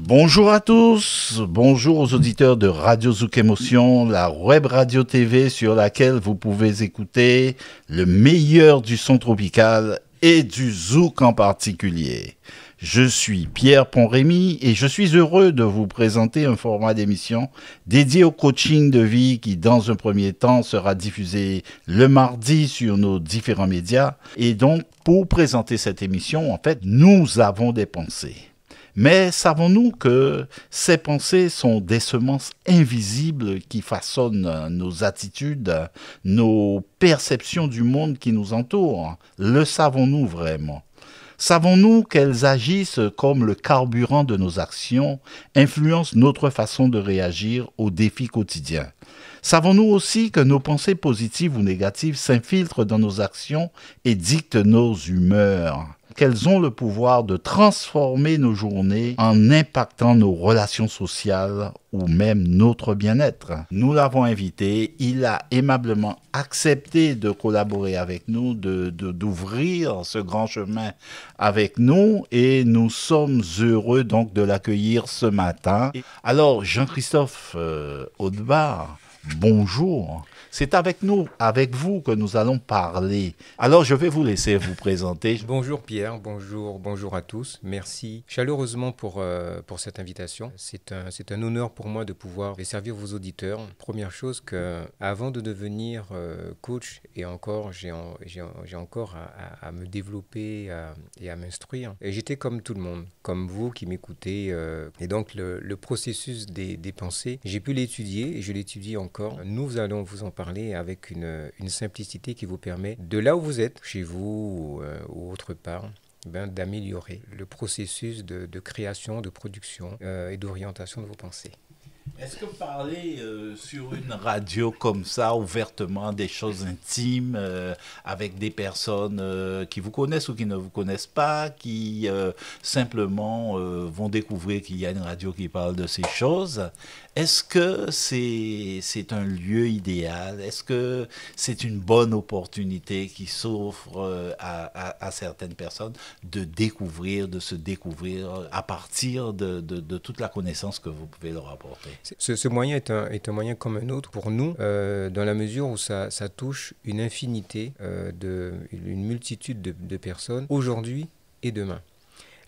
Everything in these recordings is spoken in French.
Bonjour à tous, bonjour aux auditeurs de Radio Zouk Émotion, la web radio TV sur laquelle vous pouvez écouter le meilleur du son tropical et du zouk en particulier. Je suis Pierre Pont-Rémy et je suis heureux de vous présenter un format d'émission dédié au coaching de vie qui, dans un premier temps, sera diffusé le mardi sur nos différents médias. Et donc, pour présenter cette émission, en fait, nous avons des pensées. Mais savons-nous que ces pensées sont des semences invisibles qui façonnent nos attitudes, nos perceptions du monde qui nous entoure? Le savons-nous vraiment? Savons-nous qu'elles agissent comme le carburant de nos actions, influencent notre façon de réagir aux défis quotidiens? Savons-nous aussi que nos pensées positives ou négatives s'infiltrent dans nos actions et dictent nos humeurs? Qu'elles ont le pouvoir de transformer nos journées en impactant nos relations sociales ou même notre bien-être. Nous l'avons invité, il a aimablement accepté de collaborer avec nous, d'ouvrir ce grand chemin avec nous et nous sommes heureux donc de l'accueillir ce matin. Alors Jean-Christophe Audebar, bonjour. C'est avec nous, avec vous que nous allons parler. Alors, je vais vous laisser vous présenter. Bonjour Pierre, bonjour à tous. Merci chaleureusement pour cette invitation. C'est un honneur pour moi de pouvoir servir vos auditeurs. Première chose, avant de devenir coach, et encore, j'ai encore à me développer et à m'instruire. Et j'étais comme tout le monde, comme vous qui m'écoutez. Et donc, le processus des pensées, j'ai pu l'étudier et je l'étudie encore. Nous allons vous en parler avec une simplicité qui vous permet, de là où vous êtes, chez vous ou autre part, d'améliorer le processus de création, de production et d'orientation de vos pensées. Est-ce que parler sur une radio comme ça, ouvertement, des choses intimes, avec des personnes qui vous connaissent ou qui ne vous connaissent pas, qui simplement vont découvrir qu'il y a une radio qui parle de ces choses, est-ce que c'est un lieu idéal? Est-ce que c'est une bonne opportunité qui s'offre à certaines personnes de découvrir, de se découvrir à partir de toute la connaissance que vous pouvez leur apporter? Ce moyen est un moyen comme un autre pour nous, dans la mesure où ça touche une infinité, une multitude de personnes, aujourd'hui et demain.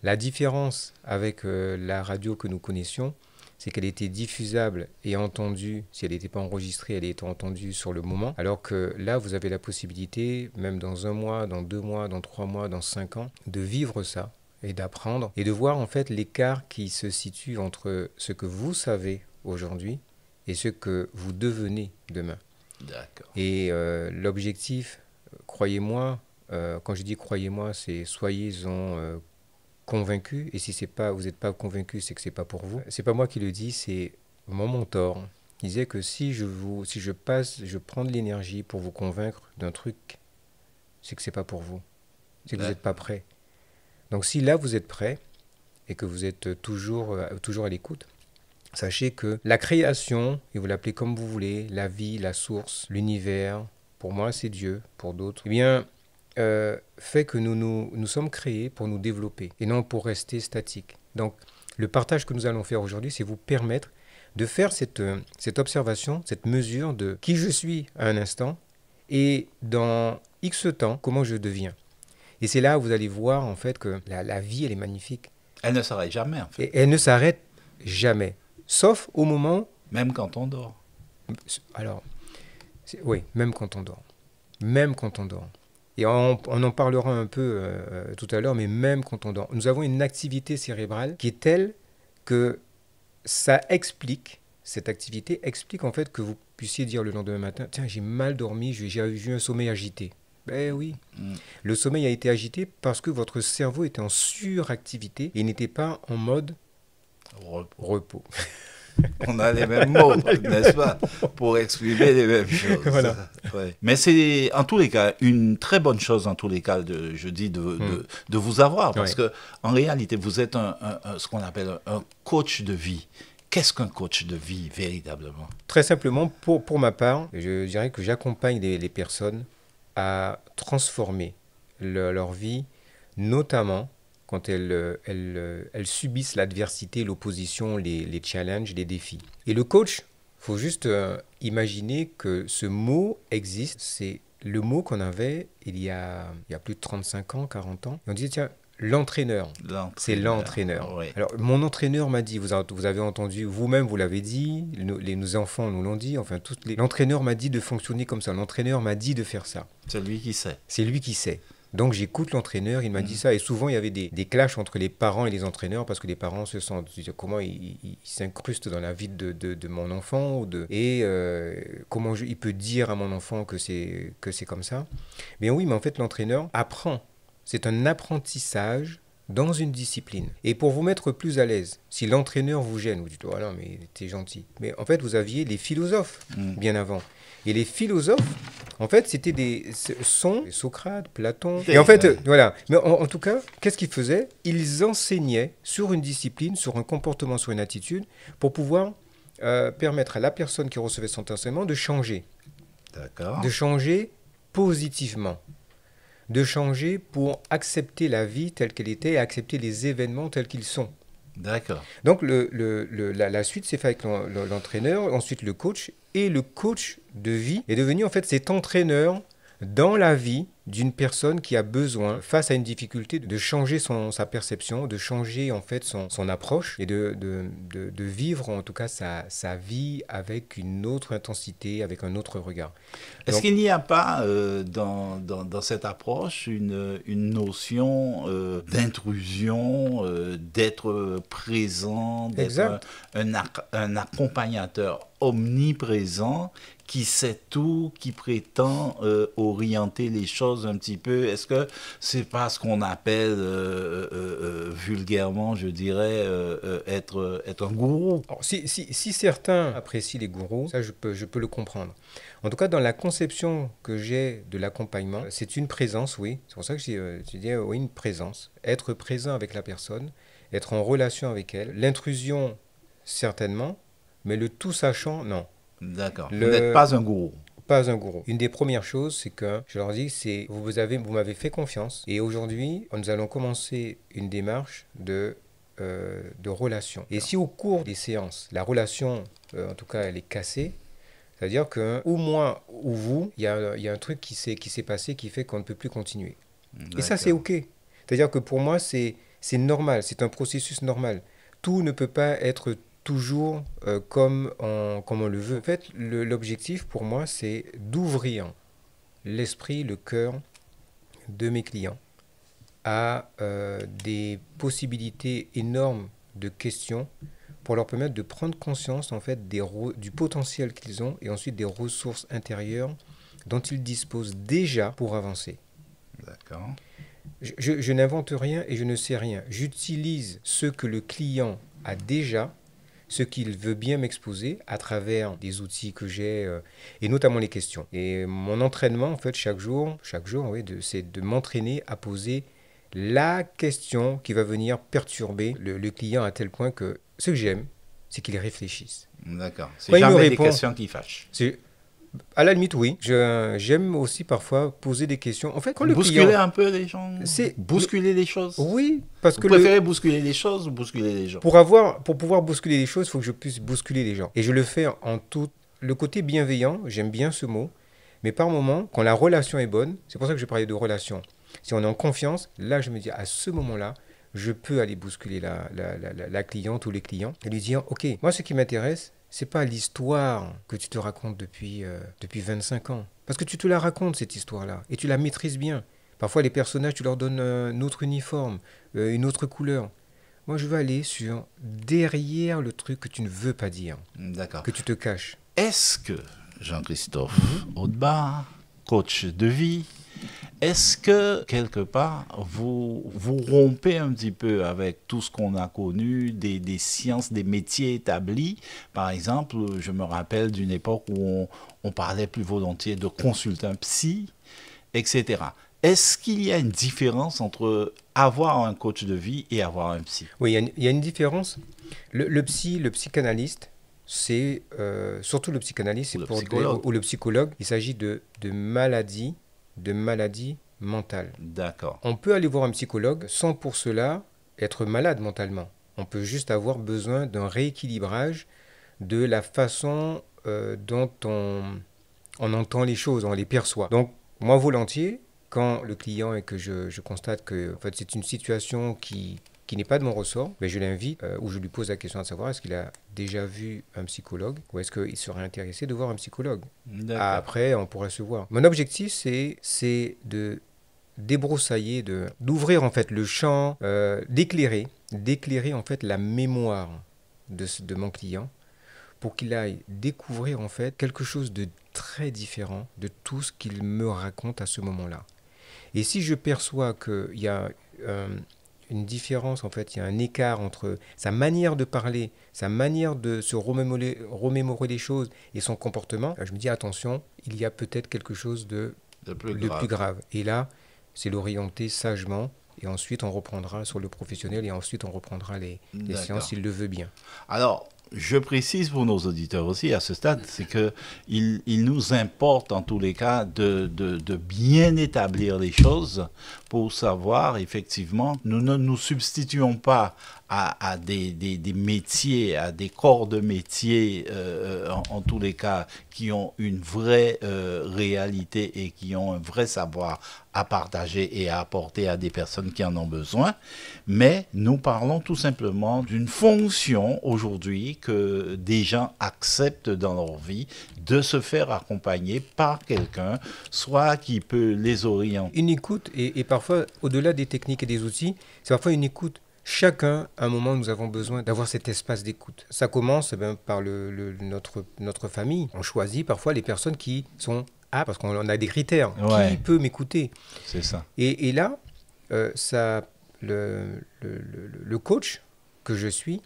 La différence avec la radio que nous connaissions, c'est qu'elle était diffusable et entendue, si elle n'était pas enregistrée, elle était entendue sur le moment, alors que là, vous avez la possibilité, même dans 1 mois, dans 2 mois, dans 3 mois, dans 5 ans, de vivre ça et d'apprendre et de voir en fait l'écart qui se situe entre ce que vous savez aujourd'hui et ce que vous devenez demain. D'accord. Et l'objectif, croyez-moi, quand je dis croyez-moi, c'est soyez-en convaincu, et si vous n'êtes pas convaincu, c'est que c'est pas pour vous. C'est pas moi qui le dis, c'est mon mentor. Il disait que si je prends de l'énergie pour vous convaincre d'un truc, c'est que c'est pas pour vous. C'est que vous n'êtes pas prêt. Donc si là vous êtes prêt et que vous êtes toujours à l'écoute, sachez que la création, et vous l'appelez comme vous voulez, la vie, la source, l'univers, pour moi c'est Dieu, pour d'autres, eh bien fait que nous sommes créés pour nous développer et non pour rester statiques. Donc, le partage que nous allons faire aujourd'hui, c'est vous permettre de faire cette observation, cette mesure de qui je suis à un instant et dans X temps, comment je deviens. Et c'est là où vous allez voir en fait que la vie, elle est magnifique. Elle ne s'arrête jamais en fait. Et elle ne s'arrête jamais, sauf au moment... Même quand on dort. Alors, oui, même quand on dort. Même quand on dort. Et on en parlera un peu tout à l'heure, mais même quand on dort. Nous avons une activité cérébrale qui est telle que ça explique, cette activité explique en fait que vous puissiez dire le lendemain matin, tiens, j'ai mal dormi, j'ai eu un sommeil agité. Ben oui, le sommeil a été agité parce que votre cerveau était en suractivité et n'était pas en mode repos. On a les mêmes mots, n'est-ce pas, pour exprimer les mêmes choses. Voilà. Ouais. Mais c'est en tous les cas une très bonne chose, en tous les cas, de vous avoir, parce que en réalité, vous êtes ce qu'on appelle un coach de vie. Qu'est-ce qu'un coach de vie, véritablement? Très simplement, pour ma part, je dirais que j'accompagne les personnes à transformer leur vie, notamment quand elles subissent l'adversité, l'opposition, les challenges, les défis. Et le coach, il faut juste imaginer que ce mot existe. C'est le mot qu'on avait il y a plus de 35 ans, 40 ans. Et on disait, tiens, l'entraîneur, c'est l'entraîneur. Oui. Alors, mon entraîneur m'a dit, vous avez entendu, vous-même, vous l'avez dit, nos enfants nous l'ont dit, enfin, l'entraîneur m'a dit de fonctionner comme ça, l'entraîneur m'a dit de faire ça. C'est lui qui sait. C'est lui qui sait. Donc, j'écoute l'entraîneur, il m'a dit ça. Et souvent, il y avait des clashs entre les parents et les entraîneurs parce que les parents se sentent, comment ils s'incrustent dans la vie de mon enfant comment il peut dire à mon enfant que c'est comme ça. Mais oui, mais en fait, l'entraîneur apprend. C'est un apprentissage dans une discipline. Et pour vous mettre plus à l'aise, si l'entraîneur vous gêne, vous dites, oh non, mais t'es gentil. Mais en fait, vous aviez les philosophes bien avant. Et les philosophes, en fait, sont Socrate, Platon. Et en fait, voilà. Mais en tout cas, qu'est-ce qu'ils faisaient? Ils enseignaient sur une discipline, sur un comportement, sur une attitude, pour pouvoir permettre à la personne qui recevait son enseignement de changer. D'accord. De changer positivement. De changer pour accepter la vie telle qu'elle était et accepter les événements tels qu'ils sont. D'accord. Donc, la suite s'est faite avec l'entraîneur, ensuite le coach. Et le coach de vie est devenu en fait cet entraîneur dans la vie d'une personne qui a besoin, face à une difficulté, de changer sa perception, de changer en fait son approche et de vivre en tout cas sa vie avec une autre intensité, avec un autre regard. Est-ce qu'il n'y a pas dans cette approche une notion d'intrusion, d'être présent, d'être un accompagnateur omniprésent qui sait tout, qui prétend orienter les choses un petit peu? Est-ce que c'est pas ce qu'on appelle vulgairement, je dirais, être un gourou? Alors, si certains apprécient les gourous, ça je peux le comprendre. En tout cas, dans la conception que j'ai de l'accompagnement, c'est une présence, oui. C'est pour ça que j'ai dit oui, une présence. Être présent avec la personne, être en relation avec elle. L'intrusion, certainement, mais le tout sachant, non. D'accord. Vous n'êtes pas un gourou. Pas un gourou. Une des premières choses, c'est que je leur dis, vous m'avez fait confiance et aujourd'hui, nous allons commencer une démarche de relation. Et si au cours des séances, la relation, en tout cas, elle est cassée, c'est-à-dire que ou moi ou vous, il y a un truc qui s'est passé qui fait qu'on ne peut plus continuer. D'accord. Et ça, c'est OK. C'est-à-dire que pour moi, c'est normal, c'est un processus normal. Tout ne peut pas être toujours comme on le veut. En fait, l'objectif pour moi, c'est d'ouvrir l'esprit, le cœur de mes clients à des possibilités énormes de questions pour leur permettre de prendre conscience en fait du potentiel qu'ils ont et ensuite des ressources intérieures dont ils disposent déjà pour avancer. D'accord. Je n'invente rien et je ne sais rien. J'utilise ce que le client a déjà, ce qu'il veut bien m'exposer à travers des outils que j'ai et notamment les questions. Et mon entraînement, en fait, chaque jour, oui, c'est de m'entraîner à poser la question qui va venir perturber le client à tel point que ce que j'aime, c'est qu'il réfléchisse. D'accord. C'est jamais des questions qui fâchent. À la limite, oui. J'aime aussi parfois poser des questions. En fait, quand bousculer un peu les gens. Bousculer les choses. Oui, parce que vous préférez bousculer les choses ou bousculer les gens? Pour pouvoir bousculer les choses, il faut que je puisse bousculer les gens. Et je le fais en tout. Le côté bienveillant, j'aime bien ce mot. Mais par moment, quand la relation est bonne, c'est pour ça que je parlais de relation. Si on est en confiance, là, je me dis à ce moment-là, je peux aller bousculer la cliente ou les clients et lui dire, OK, moi, ce qui m'intéresse, c'est pas l'histoire que tu te racontes depuis 25 ans. Parce que tu te la racontes, cette histoire-là, et tu la maîtrises bien. Parfois, les personnages, tu leur donnes un autre uniforme, une autre couleur. Moi, je veux aller sur derrière le truc que tu ne veux pas dire. D'accord. Que tu te caches. Est-ce que, Jean-Christophe Audebar, coach de vie, est-ce que, quelque part, vous rompez un petit peu avec tout ce qu'on a connu, des sciences, des métiers établis? Par exemple, je me rappelle d'une époque où on parlait plus volontiers de consultant psy, etc. Est-ce qu'il y a une différence entre avoir un coach de vie et avoir un psy? Oui, il y a une différence. Le psychanalyste, c'est surtout le psychanalyste, ou le psychologue, il s'agit de maladies mentale. D'accord. On peut aller voir un psychologue sans pour cela être malade mentalement. On peut juste avoir besoin d'un rééquilibrage de la façon dont on entend les choses, on les perçoit. Donc, moi, volontiers, quand le client et que je constate que en fait, c'est une situation qui n'est pas de mon ressort, mais je l'invite ou je lui pose la question de savoir est-ce qu'il a déjà vu un psychologue ou est-ce qu'il serait intéressé de voir un psychologue. Après, on pourrait se voir. Mon objectif, c'est de débroussailler, d'ouvrir en fait le champ, d'éclairer en fait la mémoire de mon client pour qu'il aille découvrir en fait quelque chose de très différent de tout ce qu'il me raconte à ce moment-là. Et si je perçois qu'il y a une différence, en fait, il y a un écart entre sa manière de parler, sa manière de se remémorer les choses et son comportement, je me dis attention, il y a peut-être quelque chose de plus grave. Et là, c'est l'orienter sagement. Et ensuite, on reprendra sur le professionnel et ensuite, on reprendra les séances s'il le veut bien. Alors, je précise pour nos auditeurs aussi à ce stade, c'est qu'il nous importe en tous les cas de bien établir les choses pour savoir effectivement, nous ne nous substituons pas à des métiers, à des corps de métiers en tous les cas qui ont une vraie réalité et qui ont un vrai savoir à partager et à apporter à des personnes qui en ont besoin, mais nous parlons tout simplement d'une fonction aujourd'hui que des gens acceptent dans leur vie de se faire accompagner par quelqu'un, soit qui peut les orienter. Une écoute, et parfois, au-delà des techniques et des outils, c'est parfois une écoute. Chacun, à un moment, nous avons besoin d'avoir cet espace d'écoute. Ça commence par notre famille. On choisit parfois les personnes qui sont parce qu'on a des critères. Ouais. Qui peut m'écouter? C'est ça. Et là, le coach que je suis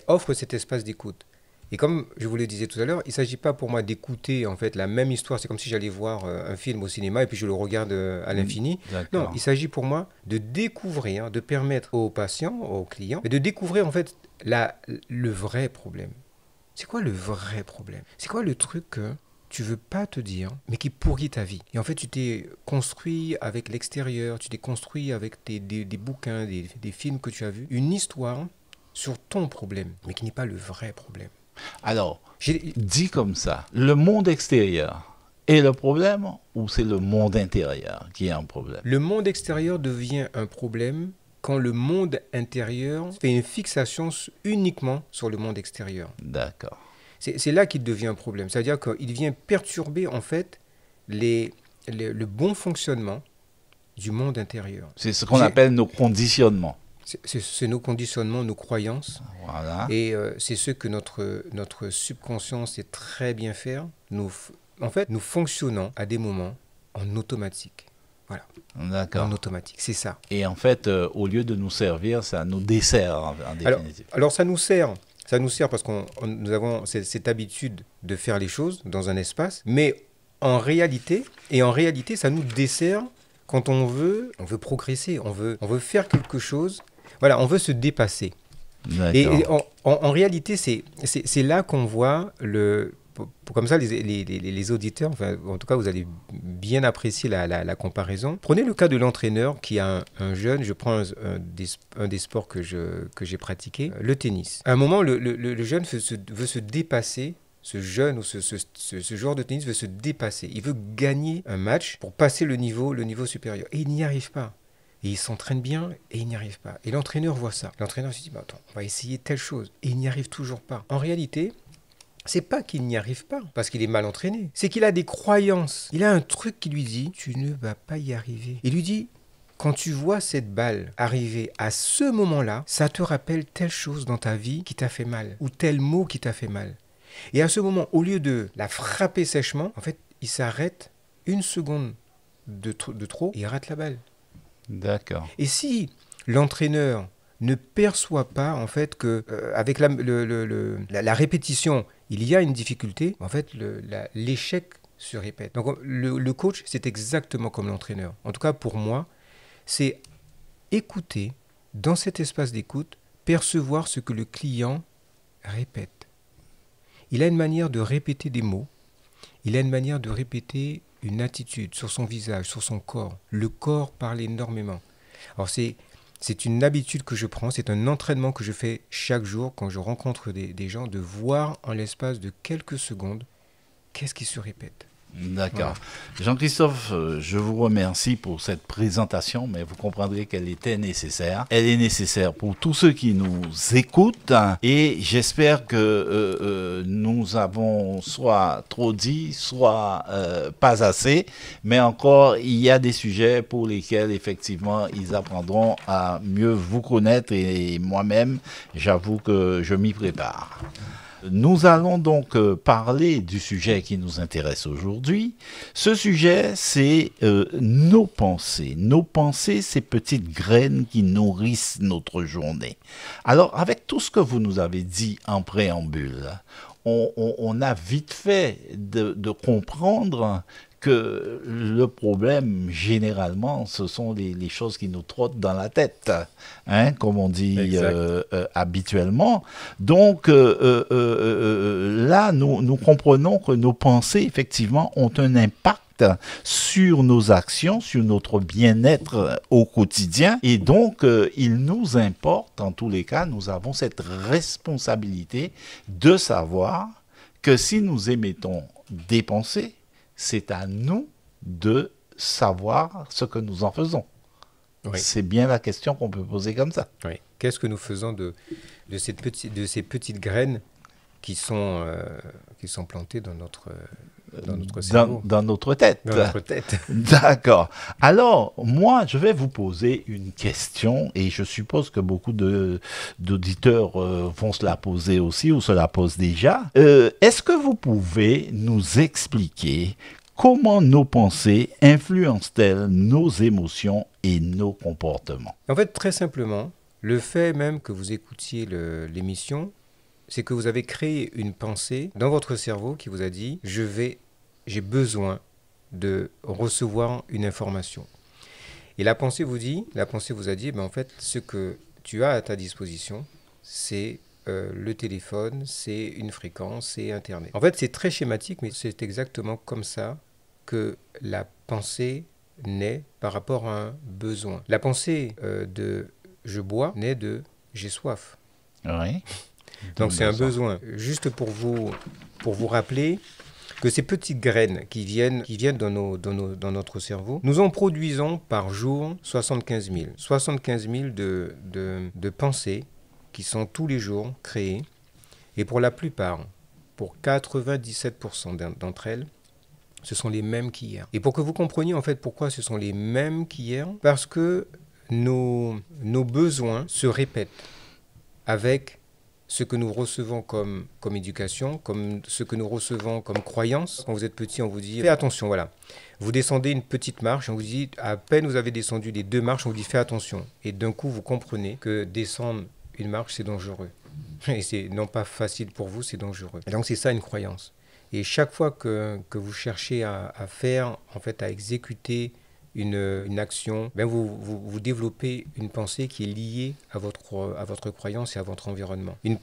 offre cet espace d'écoute. Et comme je vous le disais tout à l'heure, il ne s'agit pas pour moi d'écouter en fait la même histoire. C'est comme si j'allais voir un film au cinéma et puis je le regarde à l'infini. Non, il s'agit pour moi de découvrir, de permettre aux patients, aux clients, de découvrir en fait le vrai problème. C'est quoi le vrai problème? C'est quoi le truc que tu veux pas te dire, mais qui pourrit ta vie? Et en fait, tu t'es construit avec l'extérieur, tu t'es construit avec des bouquins, des films que tu as vus, une histoire sur ton problème, mais qui n'est pas le vrai problème. Alors, dit comme ça, le monde extérieur est le problème ou c'est le monde intérieur qui est un problème? Le monde extérieur devient un problème quand le monde intérieur fait une fixation uniquement sur le monde extérieur. D'accord. C'est là qu'il devient un problème. C'est-à-dire qu'il vient perturber en fait le bon fonctionnement du monde intérieur. C'est ce qu'on appelle nos conditionnements. C'est nos conditionnements, nos croyances. Voilà. Et c'est ce que notre subconscient sait très bien faire. En fait, nous fonctionnons à des moments en automatique. Voilà. D'accord. En automatique, c'est ça. Et en fait, au lieu de nous servir, ça nous dessert en définitive. Alors ça nous sert. Ça nous sert parce que nous avons cette habitude de faire les choses dans un espace. Mais en réalité, ça nous dessert quand on veut progresser, on veut faire quelque chose. Voilà, on veut se dépasser. Et en réalité, c'est là qu'on voit comme ça, les auditeurs, enfin, en tout cas, vous allez bien apprécier la comparaison. Prenez le cas de l'entraîneur qui a un jeune, je prends un des sports que j'ai pratiqué, le tennis. À un moment, le jeune veut se dépasser. Ce jeune ou ce joueur de tennis veut se dépasser. Il veut gagner un match pour passer le niveau supérieur. Et il n'y arrive pas. Et il s'entraîne bien et il n'y arrive pas. Et l'entraîneur voit ça. L'entraîneur se dit, attends, on va essayer telle chose. Et il n'y arrive toujours pas. En réalité, c'est pas qu'il n'y arrive pas parce qu'il est mal entraîné. C'est qu'il a des croyances. Il a un truc qui lui dit, tu ne vas pas y arriver. Il lui dit, quand tu vois cette balle arriver à ce moment-là, ça te rappelle telle chose dans ta vie qui t'a fait mal. Ou tel mot qui t'a fait mal. Et à ce moment, au lieu de la frapper sèchement, en fait, il s'arrête une seconde de trop et il rate la balle. D'accord. Et si l'entraîneur ne perçoit pas en fait que avec la répétition, il y a une difficulté, en fait l'échec se répète. Donc le coach, c'est exactement comme l'entraîneur. En tout cas pour moi, c'est écouter dans cet espace d'écoute, percevoir ce que le client répète. Il a une manière de répéter des mots, il a une manière de répéter une attitude, sur son visage, sur son corps. Le corps parle énormément. Alors c'est une habitude que je prends, c'est un entraînement que je fais chaque jour quand je rencontre des gens, de voir en l'espace de quelques secondes qu'est-ce qui se répète. D'accord. Voilà. Jean-Christophe, je vous remercie pour cette présentation, mais vous comprendrez qu'elle était nécessaire. Elle est nécessaire pour tous ceux qui nous écoutent et j'espère que nous avons soit trop dit, soit pas assez, mais encore, il y a des sujets pour lesquels, effectivement, ils apprendront à mieux vous connaître et moi-même, j'avoue que je m'y prépare. Nous allons donc parler du sujet qui nous intéresse aujourd'hui. Ce sujet, c'est nos pensées. Nos pensées, ces petites graines qui nourrissent notre journée. Alors, avec tout ce que vous nous avez dit en préambule, on a vite fait de comprendre que le problème, généralement, ce sont les choses qui nous trottent dans la tête, hein, comme on dit habituellement. Donc, là, nous comprenons que nos pensées, effectivement, ont un impact sur nos actions, sur notre bien-être au quotidien. Et donc, il nous importe, en tous les cas, nous avons cette responsabilité de savoir que si nous émettons des pensées, c'est à nous de savoir ce que nous en faisons. Oui. C'est bien la question qu'on peut poser comme ça. Oui. Qu'est-ce que nous faisons de ces petites graines qui sont plantées dans notre cerveau, dans notre tête. Dans notre tête. D'accord. Alors, moi, je vais vous poser une question et je suppose que beaucoup d'auditeurs vont se la poser aussi ou se la posent déjà. Est-ce que vous pouvez nous expliquer comment nos pensées influencent-elles nos émotions et nos comportements? En fait, très simplement, le fait même que vous écoutiez l'émission, c'est que vous avez créé une pensée dans votre cerveau qui vous a dit « j'ai besoin de recevoir une information ». Et la pensée vous a dit en fait, ce que tu as à ta disposition, c'est le téléphone, c'est une fréquence, c'est Internet. En fait, c'est très schématique, mais c'est exactement comme ça que la pensée naît par rapport à un besoin. La pensée de « je bois » naît de « j'ai soif ». Oui. Donc c'est un besoin. Juste pour vous rappeler que ces petites graines qui viennent dans notre cerveau, nous en produisons par jour 75 000. 75 000 de pensées qui sont tous les jours créées. Et pour la plupart, pour 97% d'entre elles, ce sont les mêmes qu'hier. Et pour que vous compreniez en fait pourquoi ce sont les mêmes qu'hier, parce que nos besoins se répètent avec ce que nous recevons comme éducation, comme ce que nous recevons comme croyance. Quand vous êtes petit, on vous dit « fais attention », voilà. Vous descendez une petite marche, on vous dit « à peine vous avez descendu les 2 marches », on vous dit « fais attention ». Et d'un coup, vous comprenez que descendre une marche, c'est dangereux. Et c'est non pas facile pour vous, c'est dangereux. Et donc c'est ça une croyance. Et chaque fois que vous cherchez à faire, en fait, à exécuter une action, vous développez une pensée qui est liée à votre croyance et à votre environnement. La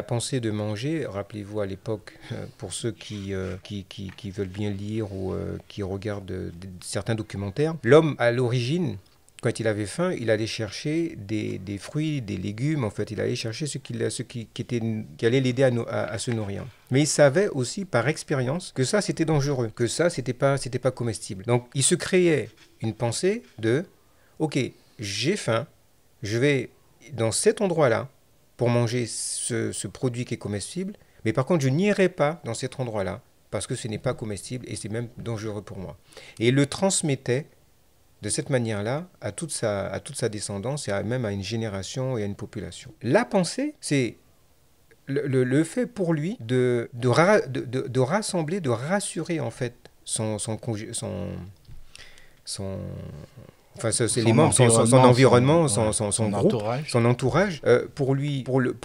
pensée de manger, rappelez-vous à l'époque, pour ceux qui veulent bien lire ou qui regardent certains documentaires, l'homme à l'origine, quand il avait faim, il allait chercher des fruits, des légumes, en fait, il allait chercher ce qui allait l'aider à se nourrir. Mais il savait aussi par expérience que ça c'était dangereux, que ça c'était pas comestible. Donc il se créait une pensée de ok, j'ai faim, je vais dans cet endroit-là pour manger ce produit qui est comestible, mais par contre je n'irai pas dans cet endroit-là parce que ce n'est pas comestible et c'est même dangereux pour moi. Et il le transmettait de cette manière-là à toute sa descendance et même à une génération et à une population. La pensée, c'est le fait pour lui de rassembler, de rassurer en fait son environnement, son groupe, entourage. Son entourage, pour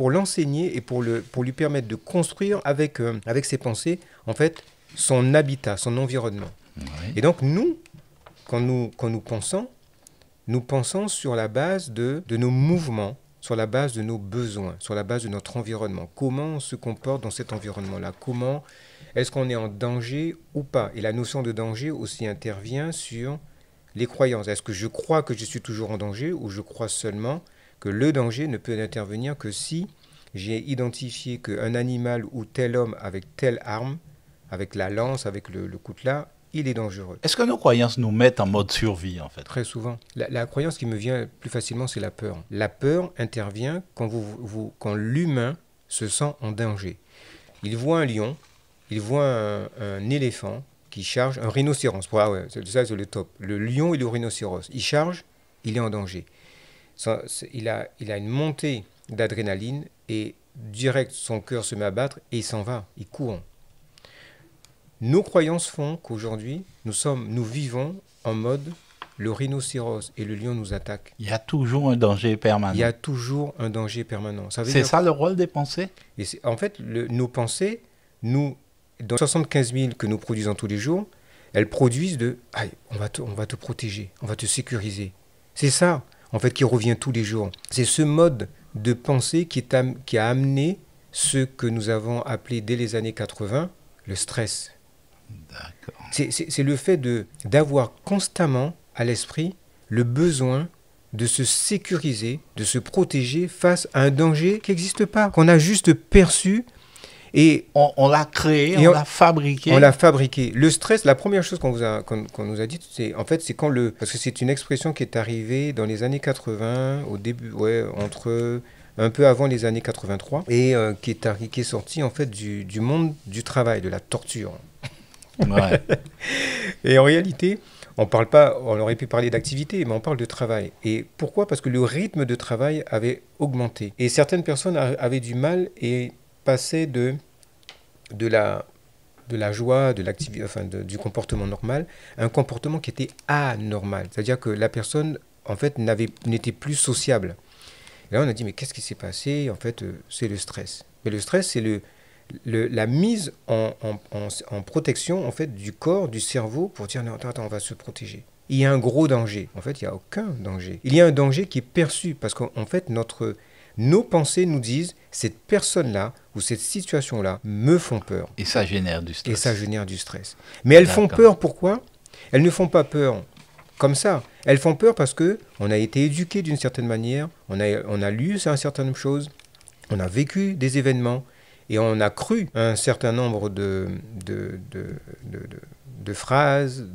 l'enseigner et pour lui permettre de construire avec ses pensées en fait son habitat, son environnement. Oui. Et donc nous, quand nous pensons sur la base de nos mouvements sur la base de nos besoins, sur la base de notre environnement. Comment on se comporte dans cet environnement-là? Comment est-ce qu'on est en danger ou pas? Et la notion de danger aussi intervient sur les croyances. Est-ce que je crois que je suis toujours en danger ou je crois seulement que le danger ne peut intervenir que si j'ai identifié qu'un animal ou tel homme avec telle arme, avec la lance, avec le coutelas, il est dangereux. Est-ce que nos croyances nous mettent en mode survie, en fait? Très souvent. La croyance qui me vient plus facilement, c'est la peur. La peur intervient quand, quand l'humain se sent en danger. Il voit un lion, il voit un éléphant qui charge, un rhinocéros. Ah ouais, ça, c'est le top. Le lion et le rhinocéros. Il charge, il est en danger. Il a une montée d'adrénaline et direct, son cœur se met à battre et il s'en va, il court. Nos croyances font qu'aujourd'hui, nous vivons en mode le rhinocéros et le lion nous attaquent. Il y a toujours un danger permanent. Il y a toujours un danger permanent. C'est ça le rôle des pensées? Et en fait, nos pensées, dans 75 000 que nous produisons tous les jours, elles produisent on va te protéger, on va te sécuriser. C'est ça, en fait, qui revient tous les jours. C'est ce mode de pensée qui a amené ce que nous avons appelé dès les années 80, le stress. D'accord. C'est le fait d'avoir constamment à l'esprit le besoin de se sécuriser, de se protéger face à un danger qui n'existe pas, qu'on a juste perçu. Et on l'a créé, on l'a fabriqué. On l'a fabriqué. Le stress, la première chose qu'on nous a dit, c'est quand parce que c'est une expression qui est arrivée dans les années 80, au début, un peu avant les années 83, et qui est sortie en fait du monde du travail, de la torture. Ouais. Et en réalité, on aurait pu parler d'activité, mais on parle de travail. Et pourquoi? Parce que le rythme de travail avait augmenté. Et certaines personnes avaient du mal et passaient de la joie, du comportement normal, à un comportement qui était anormal. C'est-à-dire que la personne, en fait, n'était plus sociable. Et là, on a dit, mais qu'est-ce qui s'est passé? En fait, c'est le stress. Mais le stress, c'est la mise en protection en fait, du corps, du cerveau, pour dire, non, attends, on va se protéger. Il y a un gros danger. En fait, il n'y a aucun danger. Il y a un danger qui est perçu, parce qu'en fait, nos pensées nous disent, cette personne-là ou cette situation-là me font peur. Et ça génère du stress. Mais elles font peur, pourquoi? Elles ne font pas peur comme ça. Elles font peur parce qu'on a été éduqué d'une certaine manière, on a lu un certain nombre de choses, on a vécu des événements, et on a cru un certain nombre de phrases,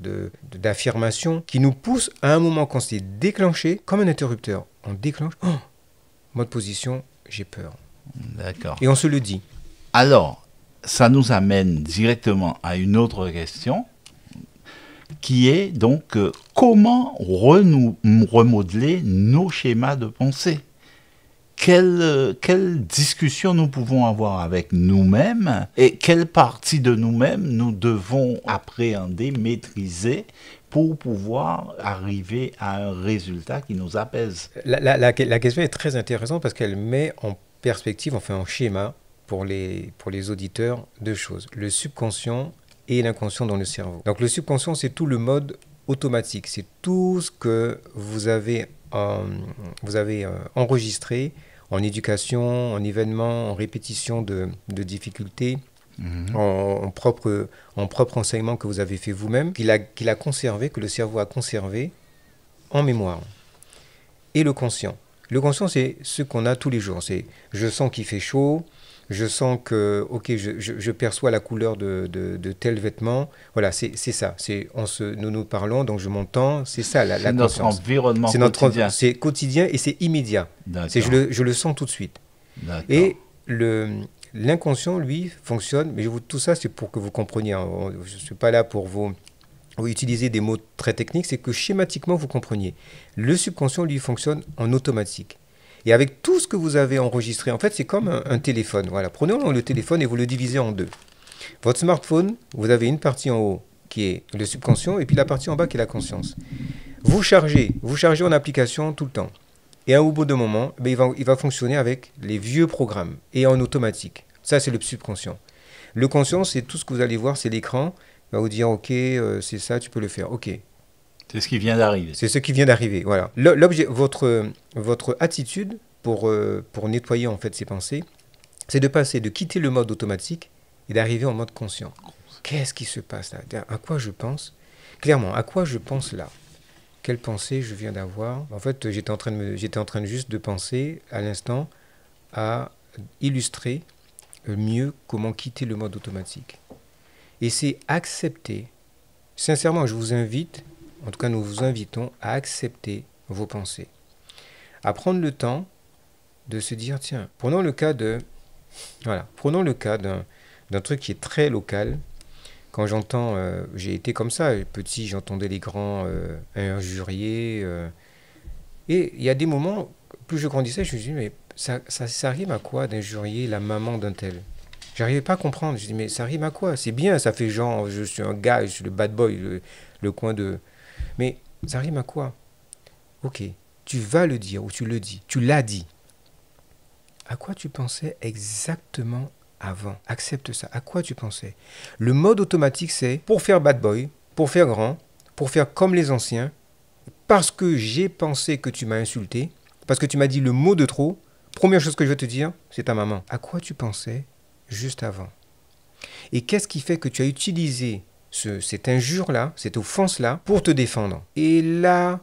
d'affirmations qui nous poussent à un moment quand c'est déclenché, comme un interrupteur. On déclenche, mode position, j'ai peur. D'accord. Et on se le dit. Alors, ça nous amène directement à une autre question, qui est donc comment remodeler nos schémas de pensée? Quelle discussion nous pouvons avoir avec nous-mêmes et quelle partie de nous-mêmes nous devons appréhender, maîtriser pour pouvoir arriver à un résultat qui nous apaise. La question est très intéressante parce qu'elle met en perspective, enfin en schéma pour les auditeurs, deux choses. Le subconscient et l'inconscient dans le cerveau. Donc le subconscient, c'est tout le mode automatique. C'est tout ce que vous avez enregistré en éducation, en événements, en répétition de difficultés, en propre enseignement que vous avez fait vous-même, qu'il a conservé, que le cerveau a conservé en mémoire. Et le conscient. Le conscient, c'est ce qu'on a tous les jours. C'est je sens qu'il fait chaud, je sens que, ok, je perçois la couleur de tel vêtement. Voilà, c'est ça. Nous parlons, donc je m'entends. C'est ça la conscience. C'est notre environnement quotidien. C'est quotidien et c'est immédiat. Je le sens tout de suite. D'accord. Et l'inconscient, lui, fonctionne. Mais tout ça, c'est pour que vous compreniez. Je ne suis pas là pour vous utiliser des mots très techniques. C'est que schématiquement, vous compreniez. Le subconscient, lui, fonctionne en automatique. Et avec tout ce que vous avez enregistré, en fait, c'est comme un téléphone. Voilà, prenez le téléphone et vous le divisez en deux. Votre smartphone, vous avez une partie en haut qui est le subconscient et puis la partie en bas qui est la conscience. Vous chargez en application tout le temps. Et au bout d'un moment, il va fonctionner avec les vieux programmes et en automatique. Ça, c'est le subconscient. Le conscient, c'est tout ce que vous allez voir, c'est l'écran. Il va vous dire, ok, c'est ça, tu peux le faire. Ok. C'est ce qui vient d'arriver. C'est ce qui vient d'arriver, voilà. Votre attitude pour nettoyer en fait ses pensées, c'est de quitter le mode automatique et d'arriver en mode conscient. Qu'est-ce qui se passe là? À quoi je pense? Clairement, à quoi je pense là? Quelle pensée je viens d'avoir? En fait, j'étais en train juste de penser à l'instant à illustrer mieux comment quitter le mode automatique. Et c'est accepter. Sincèrement, je vous invite, en tout cas nous vous invitons à accepter vos pensées. À prendre le temps de se dire, tiens, prenons le cas d'un truc qui est très local. Quand j'entends, j'ai été comme ça, petit, j'entendais les grands injurier. Et il y a des moments, plus je grandissais, je me dis, mais ça rime à quoi d'injurier la maman d'un tel? J'arrivais pas à comprendre. Je dis, mais ça rime à quoi? C'est bien, ça fait genre, je suis un gars, je suis le bad boy, le coin de... Mais ça rime à quoi? Ok, tu vas le dire ou tu le dis, tu l'as dit. À quoi tu pensais exactement avant? Accepte ça. À quoi tu pensais? Le mode automatique, c'est pour faire bad boy, pour faire grand, pour faire comme les anciens, parce que j'ai pensé que tu m'as insulté, parce que tu m'as dit le mot de trop. Première chose que je vais te dire, c'est ta maman. À quoi tu pensais juste avant? Et qu'est-ce qui fait que tu as utilisé cette injure-là, cette offense-là, pour te défendre? Et là,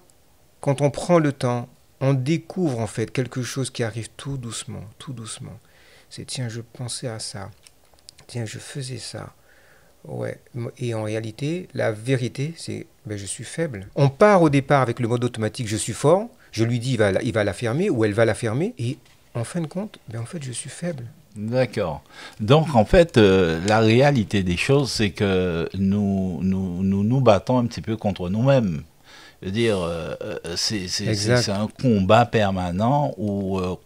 quand on prend le temps, on découvre en fait quelque chose qui arrive tout doucement, tout doucement. C'est tiens, je pensais à ça, tiens, je faisais ça. Ouais. Et en réalité, la vérité, c'est je suis faible. On part au départ avec le mode automatique, je suis fort, je lui dis il va la fermer ou elle va la fermer, et en fin de compte, en fait, je suis faible. D'accord. Donc, en fait, la réalité des choses, c'est que nous battons un petit peu contre nous-mêmes. Je veux dire, c'est un combat permanent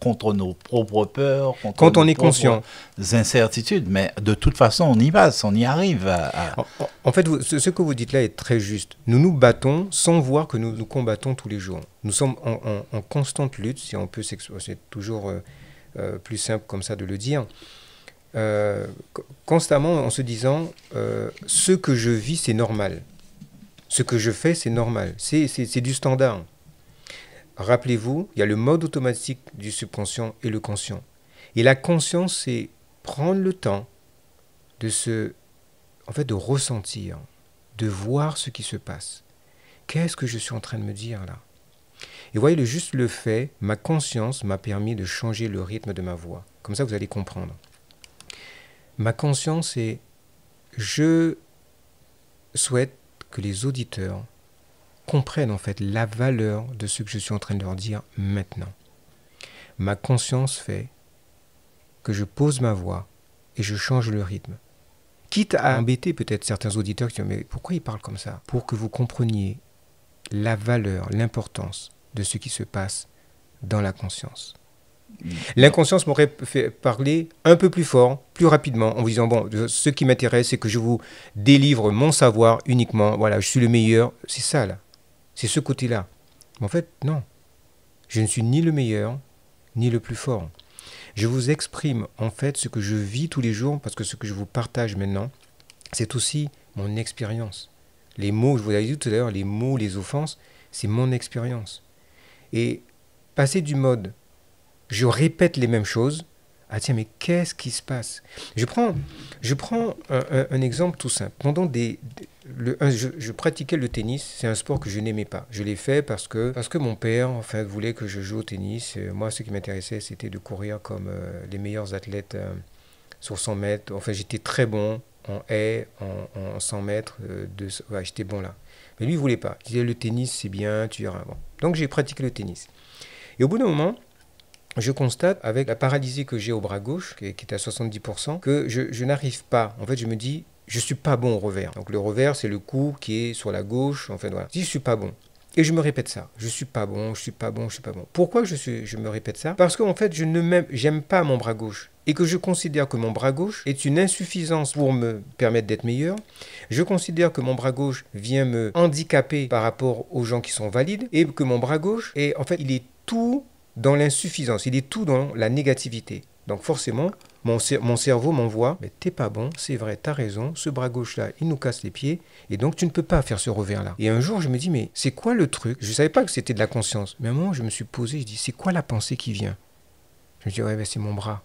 contre nos propres peurs, quand on est conscient, incertitudes. Mais de toute façon, on y passe, on y arrive. En fait, ce que vous dites là est très juste. Nous nous battons sans voir que nous nous combattons tous les jours. Nous sommes en constante lutte, si on peut s'exprimer. C'est toujours plus simple comme ça de le dire. Constamment en se disant ce que je vis, c'est normal. Ce que je fais, c'est normal. C'est du standard. Rappelez-vous, il y a le mode automatique du subconscient et le conscient. Et la conscience, c'est prendre le temps de ressentir, de voir ce qui se passe. Qu'est-ce que je suis en train de me dire là? Et voyez, juste le fait, ma conscience m'a permis de changer le rythme de ma voix. Comme ça, vous allez comprendre. Ma conscience, c'est je souhaite que les auditeurs comprennent en fait la valeur de ce que je suis en train de leur dire maintenant. Ma conscience fait que je pose ma voix et je change le rythme. Quitte à embêter peut-être certains auditeurs qui disent « Mais pourquoi il parle comme ça ?» Pour que vous compreniez la valeur, l'importance de ce qui se passe dans la conscience. L'inconscience m'aurait fait parler un peu plus fort, plus rapidement, en vous disant, bon, ce qui m'intéresse, c'est que je vous délivre mon savoir uniquement, voilà, je suis le meilleur, c'est ça là, c'est ce côté-là. Mais en fait, non, je ne suis ni le meilleur, ni le plus fort. Je vous exprime en fait ce que je vis tous les jours, parce que ce que je vous partage maintenant, c'est aussi mon expérience. Les mots, je vous l'avais dit tout à l'heure, les mots, les offenses, c'est mon expérience. Et passer du mode je répète les mêmes choses. Ah tiens, mais qu'est-ce qui se passe? Je prends un exemple tout simple. Pendant je pratiquais le tennis. C'est un sport que je n'aimais pas. Je l'ai fait parce que mon père voulait que je joue au tennis. Moi, ce qui m'intéressait, c'était de courir comme les meilleurs athlètes sur 100 mètres. Enfin, j'étais très bon en haie, en 100 mètres. J'étais bon là. Mais lui, il ne voulait pas. Il disait, le tennis, c'est bien, tu iras. Bon. Donc, j'ai pratiqué le tennis. Et au bout d'un moment, je constate, avec la paralysie que j'ai au bras gauche, qui est à 70%, que je n'arrive pas. En fait, je me dis, je ne suis pas bon au revers. Donc le revers, c'est le coup qui est sur la gauche. En fait, voilà. Je dis, je ne suis pas bon. Et je me répète ça. Je ne suis pas bon, je ne suis pas bon, je ne suis pas bon. Pourquoi je me répète ça? Parce qu'en fait, j'aime pas mon bras gauche. Et que je considère que mon bras gauche est une insuffisance pour me permettre d'être meilleur. Je considère que mon bras gauche vient me handicaper par rapport aux gens qui sont valides. Et que mon bras gauche, il est tout dans l'insuffisance, il est tout dans la négativité. Donc forcément, mon cerveau m'envoie, mais t'es pas bon, c'est vrai, t'as raison, ce bras gauche-là, il nous casse les pieds, et donc tu ne peux pas faire ce revers-là. Et un jour, je me dis, mais c'est quoi le truc? Je ne savais pas que c'était de la conscience, mais à un moment, je me suis posé, je dis, c'est quoi la pensée qui vient? Je me dis, ouais, ben, c'est mon bras.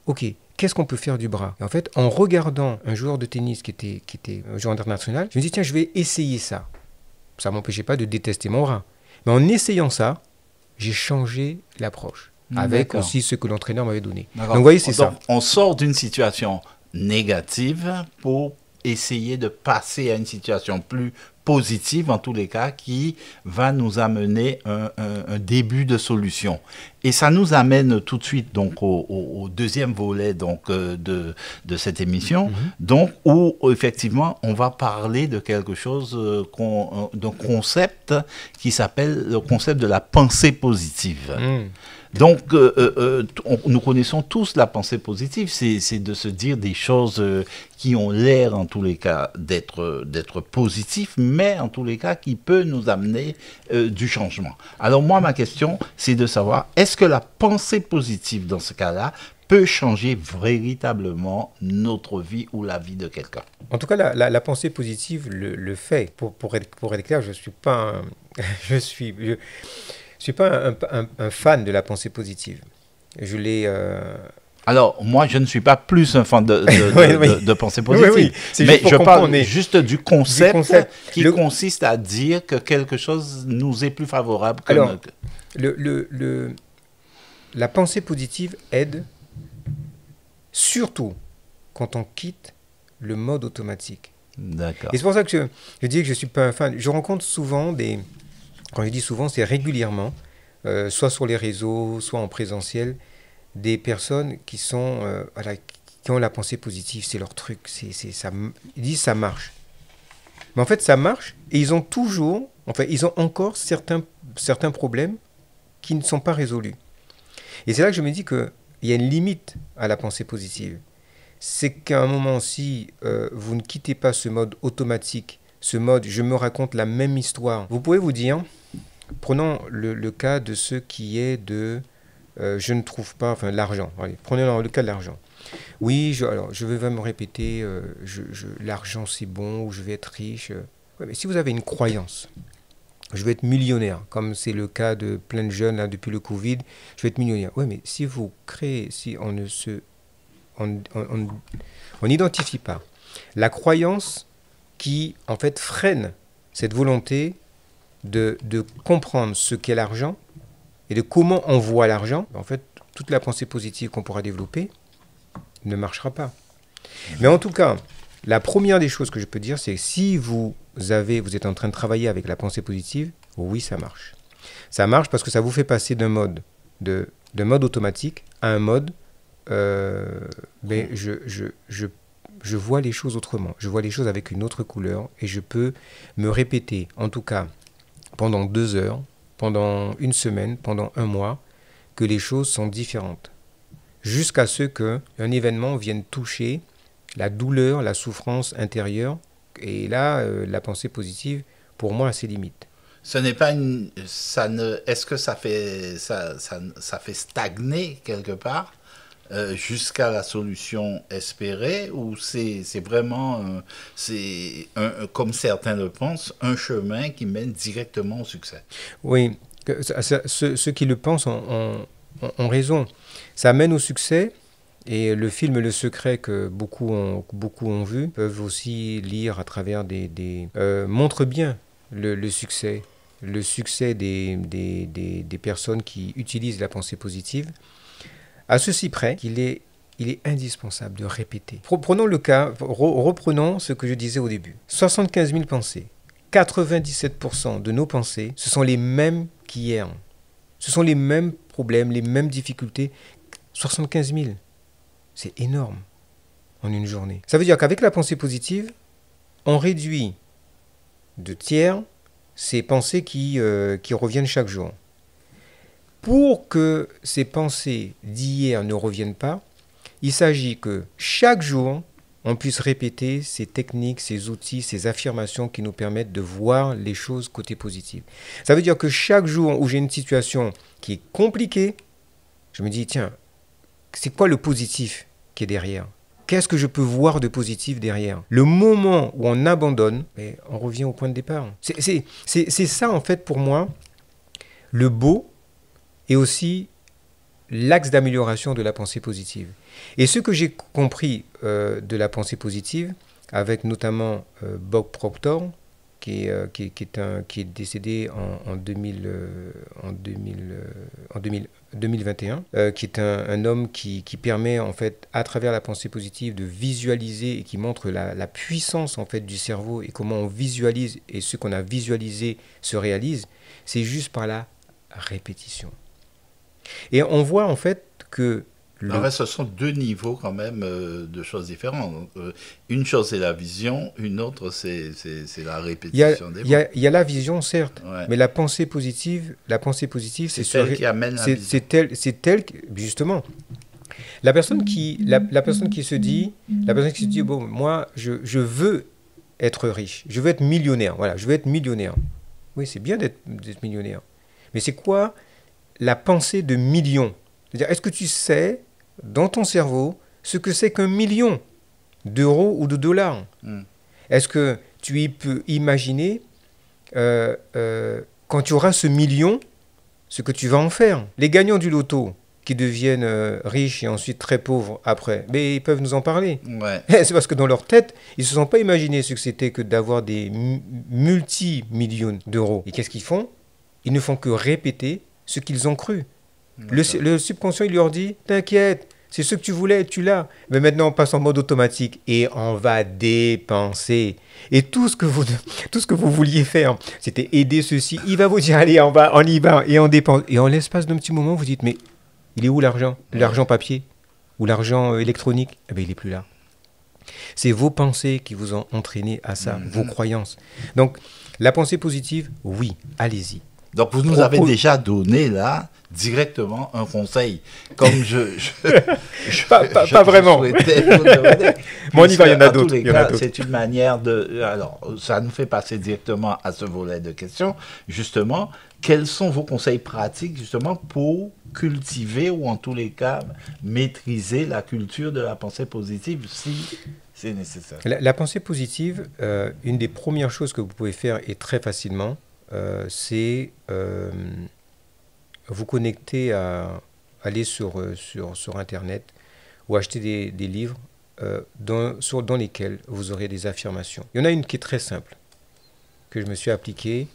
Ok, qu'est-ce qu'on peut faire du bras? Et en fait, en regardant un joueur de tennis qui était un joueur international, je me dis, tiens, je vais essayer ça. Ça ne m'empêchait pas de détester mon bras. Mais en essayant ça, j'ai changé l'approche. Avec aussi ce que l'entraîneur m'avait donné. Donc, vous voyez, c'est ça. On sort d'une situation négative pour essayer de passer à une situation plus positive, en tous les cas, qui va nous amener un début de solution. Et ça nous amène tout de suite donc au deuxième volet donc de cette émission, donc où effectivement on va parler de quelque chose, d'un concept qui s'appelle le concept de la pensée positive. Donc, nous connaissons tous la pensée positive, c'est de se dire des choses qui ont l'air, en tous les cas, d'être positifs, mais en tous les cas, qui peut nous amener du changement. Alors moi, ma question, c'est de savoir, est-ce que la pensée positive, dans ce cas-là, peut changer véritablement notre vie ou la vie de quelqu'un? En tout cas, la pensée positive le fait. Pour être clair, je ne suis pas je suis pas un fan de la pensée positive. Je l'ai... Alors, moi, je ne suis pas plus un fan de pensée positive, mais je parle juste du concept qui consiste à dire que quelque chose nous est plus favorable que... Alors, la pensée positive aide surtout quand on quitte le mode automatique. D'accord. Et c'est pour ça que je dis que je ne suis pas un fan. Je rencontre souvent quand je dis souvent, c'est régulièrement, soit sur les réseaux, soit en présentiel, des personnes qui sont, qui ont la pensée positive, c'est leur truc, ça, ils disent ça marche. Mais en fait, ça marche et ils ont encore certains problèmes qui ne sont pas résolus. Et c'est là que je me dis qu'il y a une limite à la pensée positive. C'est qu'à un moment, si vous ne quittez pas ce mode automatique, ce mode je me raconte la même histoire, vous pouvez vous dire, prenons le cas de ce qui est de je ne trouve pas, enfin l'argent. Allez, prenez le cas de l'argent. Oui, je vais me répéter, l'argent c'est bon, ou je vais être riche. Ouais, mais si vous avez une croyance, je vais être millionnaire, comme c'est le cas de plein de jeunes là, depuis le Covid, je vais être millionnaire. Oui, mais si vous créez, si on n'identifie pas la croyance qui en fait freine cette volonté de comprendre ce qu'est l'argent et de comment on voit l'argent, en fait, toute la pensée positive qu'on pourra développer ne marchera pas. Mais en tout cas, la première des choses que je peux dire, c'est que si vous êtes en train de travailler avec la pensée positive, oui, ça marche. Ça marche parce que ça vous fait passer d'un mode automatique à un mode mais je vois les choses autrement. Je vois les choses avec une autre couleur et je peux me répéter, en tout cas, pendant 2 heures, pendant une semaine, pendant un mois, que les choses sont différentes. Jusqu'à ce qu'un événement vienne toucher la douleur, la souffrance intérieure. Et là, la pensée positive, pour moi, a ses limites. Ce n'est pas est-ce que ça fait stagner quelque part jusqu'à la solution espérée, ou c'est vraiment, comme certains le pensent, un chemin qui mène directement au succès? Oui, ceux qui le pensent ont raison. Ça mène au succès, et le film Le Secret que beaucoup ont vu, peuvent aussi lire à travers montre bien le succès des personnes qui utilisent la pensée positive. À ceci près qu'il est indispensable de répéter. Prenons le cas, reprenons ce que je disais au début. 75 000 pensées. 97% de nos pensées, ce sont les mêmes qu'hier. Ce sont les mêmes problèmes, les mêmes difficultés. 75 000. C'est énorme en une journée. Ça veut dire qu'avec la pensée positive, on réduit de tiers ces pensées qui reviennent chaque jour. Pour que ces pensées d'hier ne reviennent pas, il s'agit que chaque jour, on puisse répéter ces techniques, ces outils, ces affirmations qui nous permettent de voir les choses côté positif. Ça veut dire que chaque jour où j'ai une situation qui est compliquée, je me dis, tiens, c'est quoi le positif qui est derrière ? Qu'est-ce que je peux voir de positif derrière ? Le moment où on abandonne, on revient au point de départ. C'est ça, en fait, pour moi, le beau et aussi l'axe d'amélioration de la pensée positive. Et ce que j'ai compris de la pensée positive, avec notamment Bob Proctor, qui est décédé en 2021, qui est un homme qui permet, en fait, à travers la pensée positive, de visualiser et qui montre la puissance, en fait, du cerveau et comment on visualise et ce qu'on a visualisé se réalise. C'est juste par la répétition. Et on voit, en fait, que En fait, ce sont deux niveaux quand même de choses différentes. Une chose, c'est la vision, une autre, c'est la répétition des mots. Il y a la vision, certes, Ouais. mais la pensée positive, c'est celle qui amène la vision. C'est elle, justement. La personne qui se dit, bon, moi, je veux être riche, je veux être millionnaire, voilà, je veux être millionnaire. Oui, c'est bien d'être millionnaire. Mais c'est quoi la pensée de million? C'est-à-dire, est-ce que tu sais, dans ton cerveau, ce que c'est qu'un million d'euros ou de dollars? Est-ce que tu peux imaginer, quand tu auras ce million, ce que tu vas en faire? Les gagnants du loto qui deviennent riches et ensuite très pauvres après, mais ils peuvent nous en parler. Ouais. C'est parce que dans leur tête, ils ne se sont pas imaginés ce que c'était que d'avoir des multi-millions d'euros. Et qu'est-ce qu'ils font? Ils ne font que répéter ce qu'ils ont cru. Le subconscient, il leur dit, t'inquiète, c'est ce que tu voulais, tu l'as. Mais maintenant, on passe en mode automatique et on va dépenser. Et tout ce que vous vouliez faire, c'était aider ceci. Il va vous dire, allez, on y va et on dépense. Et en l'espace d'un petit moment, vous dites, mais il est où l'argent? L'argent papier ou l'argent électronique? Eh bien, il n'est plus là. C'est vos pensées qui vous ont entraîné à ça, vos croyances. Donc, la pensée positive, oui, allez-y. Donc, vous nous avez déjà donné, là, directement un conseil. Comme pas vraiment. souhaitais vous demander. Bon, on y va, il y en a Dans tous d'autres. les cas, c'est une manière de... Alors, ça nous fait passer directement à ce volet de questions. Justement, quels sont vos conseils pratiques, justement, pour cultiver ou, en tous les cas, maîtriser la culture de la pensée positive, si c'est nécessaire? La pensée positive, une des premières choses que vous pouvez faire, et très facilement, c'est vous connecter aller sur Internet ou acheter des livres dans lesquels vous aurez des affirmations. Il y en a une qui est très simple, que je me suis appliquée,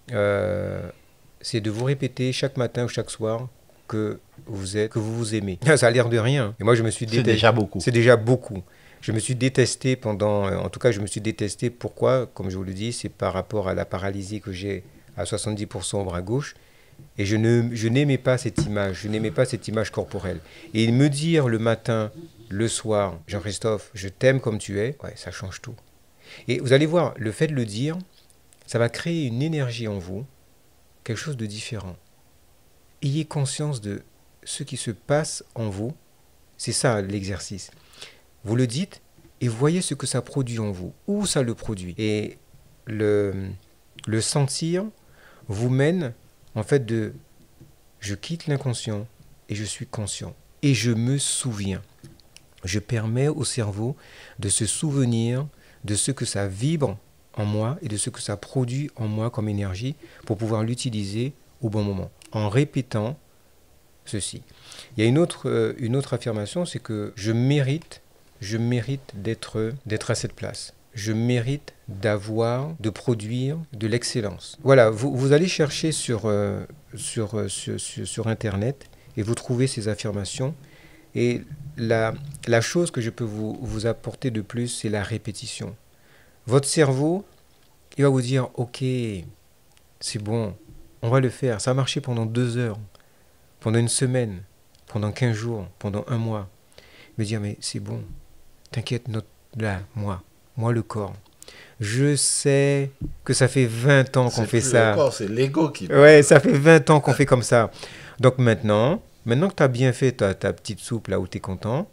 c'est de vous répéter chaque matin ou chaque soir que vous vous aimez. Ça a l'air de rien. Et moi, je me suis détesté. C'est déjà beaucoup. C'est déjà beaucoup. Je me suis détesté en tout cas, je me suis détesté. Pourquoi? Comme je vous le dis, c'est par rapport à la paralysie que j'ai à 70% au bras gauche. Et je n'aimais pas cette image. Je n'aimais pas cette image corporelle. Et me dire le matin, le soir, Jean-Christophe, je t'aime comme tu es, ouais, ça change tout. Et vous allez voir, le fait de le dire, ça va créer une énergie en vous, quelque chose de différent. Ayez conscience de ce qui se passe en vous. C'est ça l'exercice. Vous le dites et voyez ce que ça produit en vous, où ça le produit. Et le sentir vous mène en fait je quitte l'inconscient et je suis conscient. Et je me souviens. Je permets au cerveau de se souvenir de ce que ça vibre en moi et de ce que ça produit en moi comme énergie pour pouvoir l'utiliser au bon moment. En répétant ceci. Il y a une autre affirmation, c'est que je mérite d'être à cette place. Je mérite de produire de l'excellence. Voilà, vous allez chercher sur Internet et vous trouvez ces affirmations. Et la chose que je peux vous apporter de plus, c'est la répétition. Votre cerveau, il va vous dire, ok, c'est bon, on va le faire. Ça a marché pendant 2 heures, pendant une semaine, pendant 15 jours, pendant 1 mois. Il va dire, mais c'est bon, t'inquiète, moi le corps. Je sais que ça fait 20 ans qu'on fait ça. Le corps, c'est l'ego qui... Ouais, ça fait 20 ans qu'on fait comme ça. Donc maintenant que tu as bien fait ta petite soupe là où tu es content,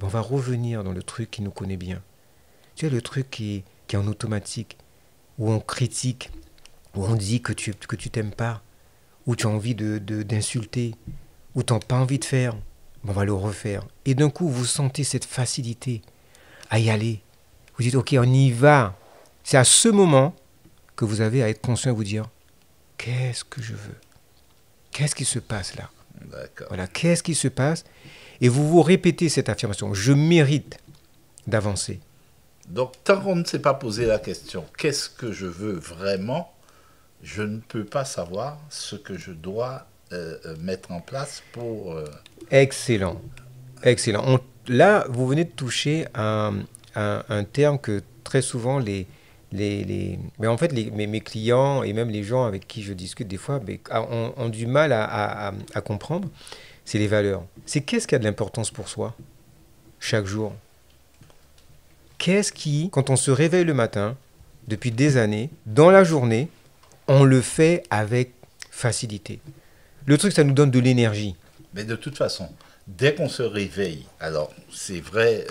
on va revenir dans le truc qui nous connaît bien. Tu sais, le truc qui est en automatique, où on critique, où on dit que tu t'aimes pas, où tu as envie d'insulter, où tu n'as pas envie de faire. On va le refaire. Et d'un coup, vous sentez cette facilité à y aller. Vous dites, ok, on y va. C'est à ce moment que vous avez à être conscient et vous dire, qu'est-ce que je veux? Qu'est-ce qui se passe là? D'accord. Voilà, qu'est-ce qui se passe? Et vous vous répétez cette affirmation. Je mérite d'avancer. Donc, tant qu'on ne s'est pas posé la question, qu'est-ce que je veux vraiment, je ne peux pas savoir ce que je dois mettre en place pour... Excellent. Excellent. Là, vous venez de toucher un terme que très souvent mais en fait, mes clients et même les gens avec qui je discute des fois ont du mal à comprendre, c'est les valeurs. C'est qu'est-ce qui a de l'importance pour soi chaque jour? Qu'est-ce qui, quand on se réveille le matin, depuis des années, dans la journée, on le fait avec facilité? Le truc, ça nous donne de l'énergie. Mais de toute façon, dès qu'on se réveille, alors c'est vrai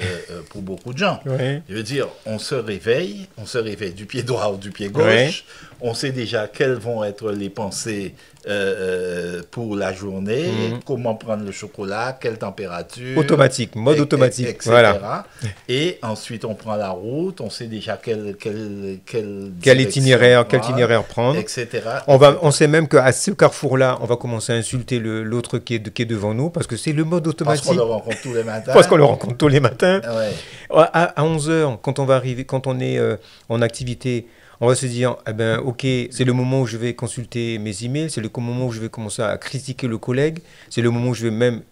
pour beaucoup de gens, Ouais. je veux dire, on se réveille du pied droit ou du pied gauche, Ouais. on sait déjà quelles vont être les pensées pour la journée, comment prendre le chocolat, quelle température. Automatique, mode automatique. Etc. Voilà. Et ensuite, on prend la route, on sait déjà quel Quel itinéraire prendre. etc. On sait même qu'à ce carrefour-là, on va commencer à insulter l'autre qui est devant nous parce que c'est le mode automatique. Parce qu'on le rencontre tous les matins. Parce qu'on le rencontre tous les matins. Ouais. À 11 heures, quand on va arriver, quand on est en activité, on va se dire, eh ben, ok, c'est le moment où je vais consulter mes emails, c'est le moment où je vais commencer à critiquer le collègue, c'est le moment où je vais même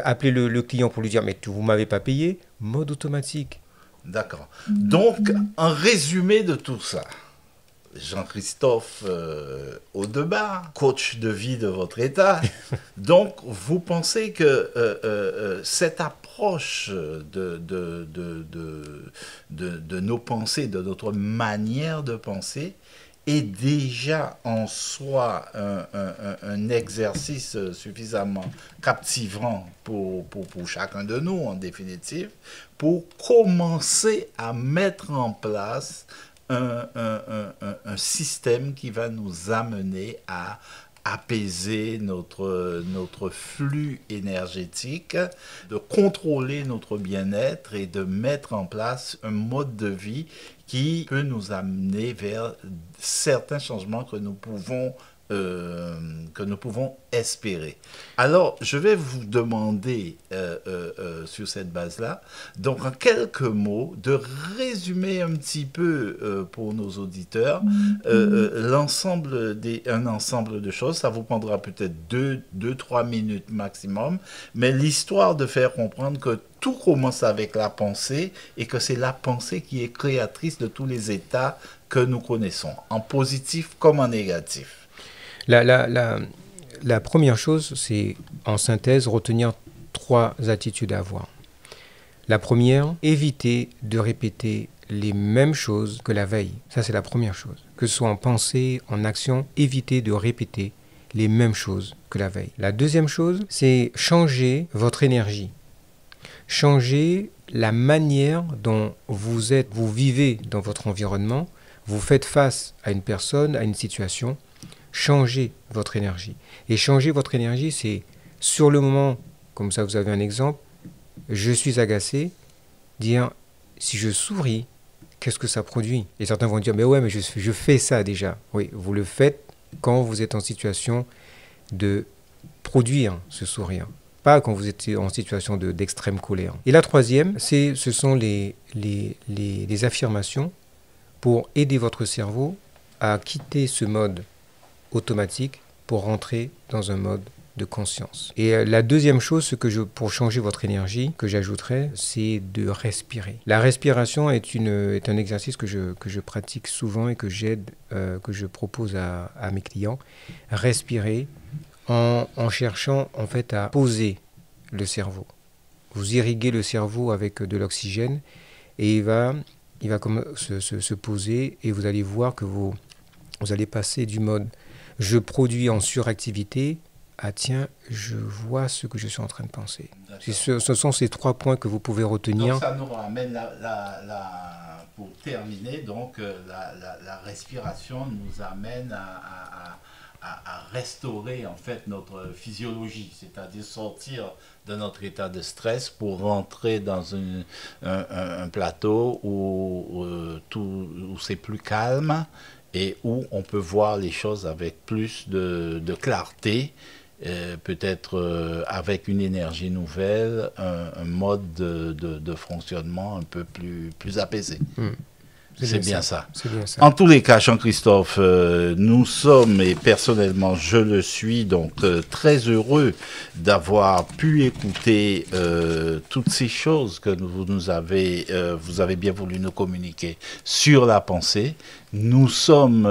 appeler le client pour lui dire, mais vous m'avez pas payé. Mode automatique. D'accord. Donc, en résumé de tout ça, Jean-Christophe Audebar, coach de vie de votre état. Donc, vous pensez que cette approche de nos pensées, de notre manière de penser, est déjà en soi un exercice suffisamment captivant pour chacun de nous, en définitive, pour commencer à mettre en place un système qui va nous amener à apaiser notre flux énergétique, de contrôler notre bien-être et de mettre en place un mode de vie qui peut nous amener vers certains changements que nous pouvons espérer. Alors, je vais vous demander, sur cette base-là, donc en quelques mots, de résumer un petit peu pour nos auditeurs un ensemble de choses. Ça vous prendra peut-être 2-3 minutes maximum, mais l'histoire de faire comprendre que tout commence avec la pensée et que c'est la pensée qui est créatrice de tous les états que nous connaissons, en positif comme en négatif. La première chose, c'est, en synthèse, retenir 3 attitudes à avoir. La première, éviter de répéter les mêmes choses que la veille. Ça, c'est la première chose. Que ce soit en pensée, en action, éviter de répéter les mêmes choses que la veille. La deuxième chose, c'est changer votre énergie. Changer la manière dont vous vivez dans votre environnement, vous faites face à une personne, à une situation. Changez votre énergie. Et changer votre énergie, c'est sur le moment, comme ça vous avez un exemple, je suis agacé, dire si je souris, qu'est-ce que ça produit? Et certains vont dire, mais ouais, mais je fais ça déjà. Oui, vous le faites quand vous êtes en situation de produire ce sourire, pas quand vous êtes en situation d'extrême colère. Et la troisième, ce sont les affirmations pour aider votre cerveau à quitter ce mode automatique pour rentrer dans un mode de conscience. Et la deuxième chose, pour changer votre énergie, que j'ajouterais, c'est de respirer. La respiration est un exercice que je pratique souvent et que je propose à mes clients. Respirer en cherchant en fait à poser le cerveau. Vous irriguez le cerveau avec de l'oxygène et il va comme se poser et vous allez voir que vous allez passer du mode je produis en suractivité à tiens, je vois ce que je suis en train de penser. Ce sont ces 3 points que vous pouvez retenir. Donc ça nous ramène pour terminer, donc la respiration nous amène à restaurer en fait notre physiologie, c'est-à-dire sortir de notre état de stress pour rentrer dans un plateau où c'est plus calme et où on peut voir les choses avec plus de clarté peut-être avec une énergie nouvelle, un mode de fonctionnement un peu plus apaisé. C'est bien ça. C'est bien ça. En tous les cas, Jean-Christophe, nous sommes, et personnellement je le suis, donc très heureux d'avoir pu écouter toutes ces choses que vous avez bien voulu nous communiquer sur la pensée. Nous sommes,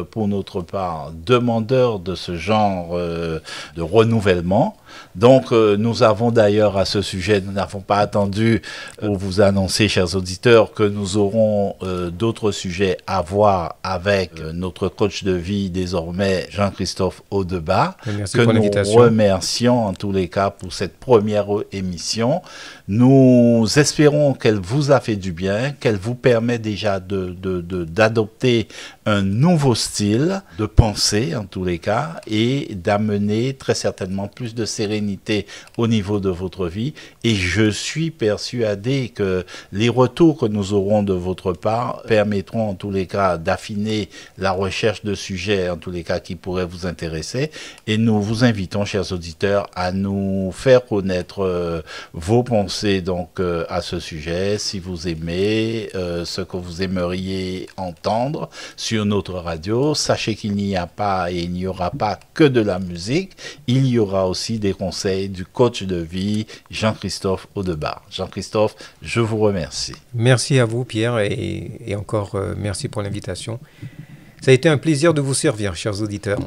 pour notre part, demandeurs de ce genre de renouvellement. Donc, nous avons d'ailleurs à ce sujet, nous n'avons pas attendu pour vous annoncer, chers auditeurs, que nous aurons d'autres sujets à voir avec notre coach de vie désormais, Jean-Christophe Audebas, Merci que pour nous l'invitation. remercions en tous les cas pour cette première émission. Nous espérons qu'elle vous a fait du bien, qu'elle vous permet déjà d'adopter un nouveau style de pensée en tous les cas et d'amener très certainement plus de sérénité au niveau de votre vie. Et je suis persuadé que les retours que nous aurons de votre part permettront en tous les cas d'affiner la recherche de sujets en tous les cas qui pourraient vous intéresser. Et nous vous invitons, chers auditeurs, à nous faire connaître vos pensées donc à ce sujet. Si vous aimez ce que vous aimeriez entendre sur notre radio, sachez qu'il n'y a pas et il n'y aura pas que de la musique, il y aura aussi des conseils du coach de vie Jean-Christophe Audebas. Jean-Christophe, je vous remercie. Merci à vous, Pierre, et encore merci pour l'invitation. Ça a été un plaisir de vous servir, chers auditeurs.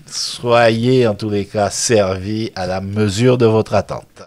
Soyez en tous les cas servis à la mesure de votre attente.